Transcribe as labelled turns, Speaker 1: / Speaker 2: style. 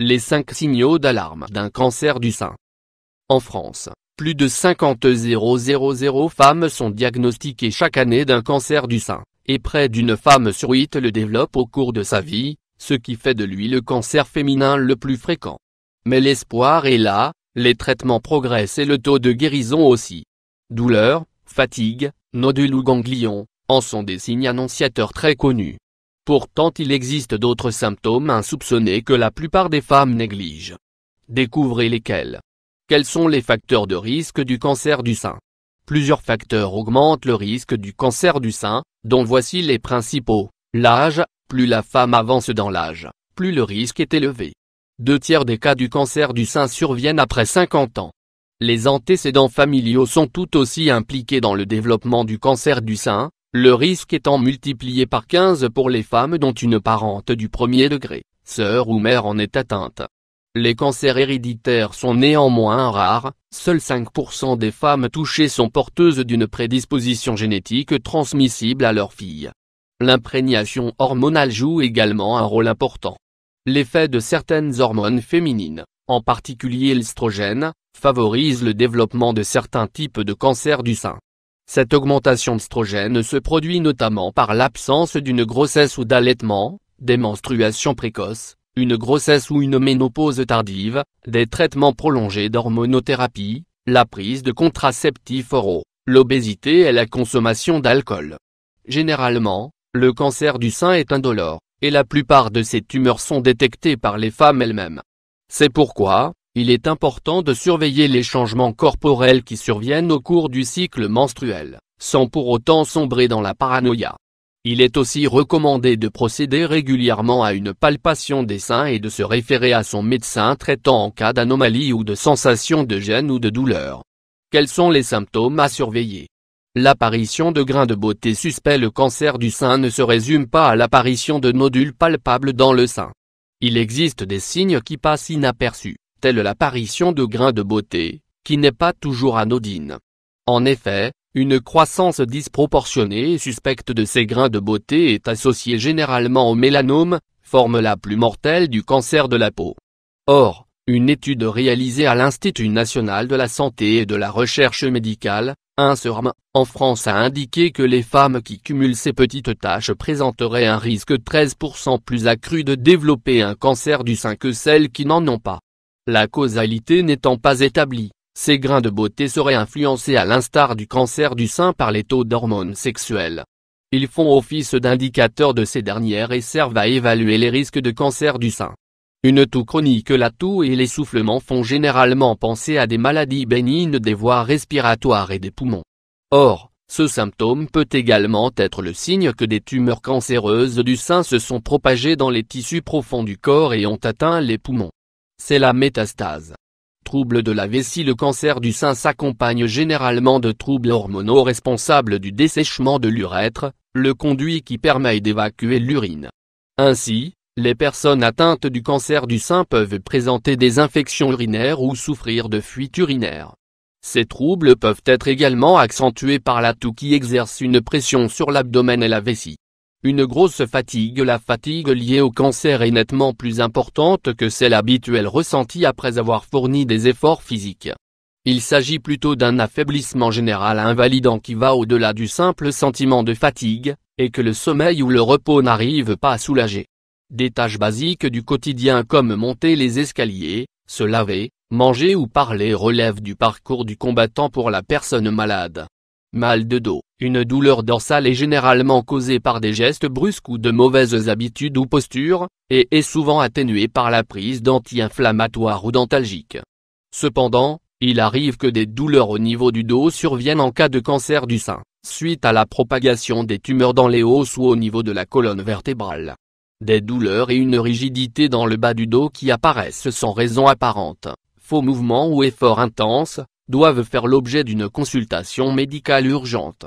Speaker 1: Les 5 signaux d'alarme d'un cancer du sein. En France, plus de 50 000 femmes sont diagnostiquées chaque année d'un cancer du sein, et près d'une femme sur 8 le développe au cours de sa vie, ce qui fait de lui le cancer féminin le plus fréquent. Mais l'espoir est là, les traitements progressent et le taux de guérison aussi. Douleurs, fatigue, nodules ou ganglions, en sont des signes annonciateurs très connus. Pourtant il existe d'autres symptômes insoupçonnés que la plupart des femmes négligent. Découvrez lesquels. Quels sont les facteurs de risque du cancer du sein? Plusieurs facteurs augmentent le risque du cancer du sein, dont voici les principaux. L'âge, plus la femme avance dans l'âge, plus le risque est élevé. 2/3 des cas du cancer du sein surviennent après 50 ans. Les antécédents familiaux sont tout aussi impliqués dans le développement du cancer du sein, le risque étant multiplié par 15 pour les femmes dont une parente du premier degré, sœur ou mère en est atteinte. Les cancers héréditaires sont néanmoins rares, seuls 5% des femmes touchées sont porteuses d'une prédisposition génétique transmissible à leurs filles. L'imprégnation hormonale joue également un rôle important. L'effet de certaines hormones féminines, en particulier l'estrogène, favorise le développement de certains types de cancer du sein. Cette augmentation d'estrogène se produit notamment par l'absence d'une grossesse ou d'allaitement, des menstruations précoces, une grossesse ou une ménopause tardive, des traitements prolongés d'hormonothérapie, la prise de contraceptifs oraux, l'obésité et la consommation d'alcool. Généralement, le cancer du sein est indolore, et la plupart de ces tumeurs sont détectées par les femmes elles-mêmes. C'est pourquoi, il est important de surveiller les changements corporels qui surviennent au cours du cycle menstruel, sans pour autant sombrer dans la paranoïa. Il est aussi recommandé de procéder régulièrement à une palpation des seins et de se référer à son médecin traitant en cas d'anomalie ou de sensation de gêne ou de douleur. Quels sont les symptômes à surveiller? L'apparition de grains de beauté suspects. Le cancer du sein ne se résume pas à l'apparition de nodules palpables dans le sein. Il existe des signes qui passent inaperçus, telle l'apparition de grains de beauté, qui n'est pas toujours anodine. En effet, une croissance disproportionnée et suspecte de ces grains de beauté est associée généralement au mélanome, forme la plus mortelle du cancer de la peau. Or, une étude réalisée à l'Institut national de la santé et de la recherche médicale, INSERM, en France a indiqué que les femmes qui cumulent ces petites taches présenteraient un risque 13% plus accru de développer un cancer du sein que celles qui n'en ont pas. La causalité n'étant pas établie, ces grains de beauté seraient influencés à l'instar du cancer du sein par les taux d'hormones sexuelles. Ils font office d'indicateurs de ces dernières et servent à évaluer les risques de cancer du sein. Une toux chronique. La toux et l'essoufflement font généralement penser à des maladies bénignes des voies respiratoires et des poumons. Or, ce symptôme peut également être le signe que des tumeurs cancéreuses du sein se sont propagées dans les tissus profonds du corps et ont atteint les poumons. C'est la métastase. Troubles de la vessie. Le cancer du sein s'accompagne généralement de troubles hormonaux responsables du dessèchement de l'urètre, le conduit qui permet d'évacuer l'urine. Ainsi, les personnes atteintes du cancer du sein peuvent présenter des infections urinaires ou souffrir de fuites urinaires. Ces troubles peuvent être également accentués par la toux qui exerce une pression sur l'abdomen et la vessie. Une grosse fatigue. La fatigue liée au cancer est nettement plus importante que celle habituelle ressentie après avoir fourni des efforts physiques. Il s'agit plutôt d'un affaiblissement général invalidant qui va au-delà du simple sentiment de fatigue, et que le sommeil ou le repos n'arrivent pas à soulager. Des tâches basiques du quotidien comme monter les escaliers, se laver, manger ou parler relèvent du parcours du combattant pour la personne malade. Mal de dos. Une douleur dorsale est généralement causée par des gestes brusques ou de mauvaises habitudes ou postures, et est souvent atténuée par la prise d'anti-inflammatoires ou d'antalgiques. Cependant, il arrive que des douleurs au niveau du dos surviennent en cas de cancer du sein, suite à la propagation des tumeurs dans les os ou au niveau de la colonne vertébrale. Des douleurs et une rigidité dans le bas du dos qui apparaissent sans raison apparente, faux mouvements ou efforts intenses, doivent faire l'objet d'une consultation médicale urgente.